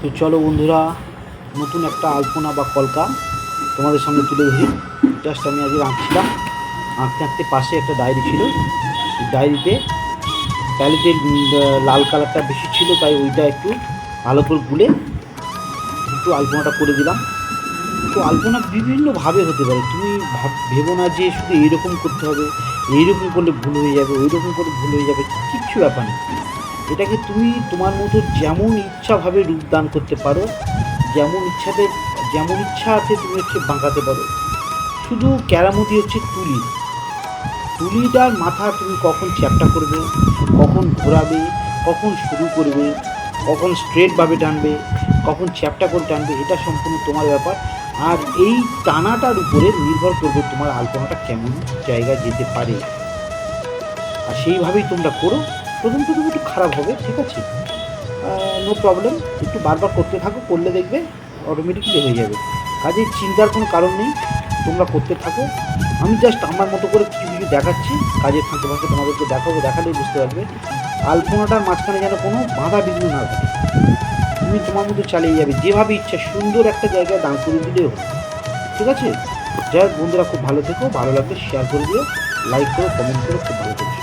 তো চলো বন্ধুরা, নতুন একটা আলপনা বা কলকা তোমাদের সামনে তুলে ধরি। জাস্ট আমি আজকে আঁকছিলাম, আঁকতে আঁকতে পাশে একটা ডায়েরি ছিল। ডায়েরিতে প্যালেটের লাল কালারটা বেশি ছিল, তাই ওইটা একটু ভালো করে গুলে একটু আলপনাটা করে দিলাম। তো আলপনা বিভিন্নভাবে হতে পারে, তুমি ভেবো না যে শুধু এইরকম করতে হবে, এইরকম করলে ভুল হয়ে যাবে, ওই রকম করলে ভুল হয়ে যাবে, কিচ্ছু ব্যাপার না। এটাকে তুমি তোমার মতো যেমন ইচ্ছাভাবে রূপদান করতে পারো, যেমন ইচ্ছা আছে তুমি বাঁকাতে পারো। শুধু কেরামতি হচ্ছে তুলিটার মাথা তুমি কখন চ্যাপ্টা করবে, কখন ঘোরাবে, কখন শুরু করবে, কখন স্ট্রেটভাবে টানবে, কখন চ্যাপ্টা করে টানবে, এটা সম্পূর্ণ তোমার ব্যাপার। আর এই টানাটার উপরে নির্ভর করবে তোমার আলপনাটা কেমন জায়গায় যেতে পারে। আর সেইভাবেই তোমরা করো। প্রথম একটু খারাপ হবে, ঠিক আছে, নো প্রবলেম। একটু বারবার করতে থাকো, করলে দেখবে অটোমেটিকলি হয়ে যাবে। কাজেই চিন্তার কোনো কারণ নেই, তোমরা করতে থাকো। আমি জাস্ট আমার মতো করে কিছু কিছু দেখাচ্ছি, কাজের ফাঁকে ফাঁকে তোমাদেরকে দেখাবো, দেখালেই বুঝতে পারবে। আলপনাটার মাঝখানে যেন কোনো বাধা বিঘ্ন না থাকে, তুমি তোমার মতো চালিয়ে যাবে, যেভাবে ইচ্ছা সুন্দর একটা জায়গায় দাঁড় করে দিলেও হবে, ঠিক আছে। যাই হোক বন্ধুরা, খুব ভালো থেকো, ভালো লাগলে শেয়ার করে দিও, লাইক করো, কমেন্ট করো, খুব ভালো থেকো।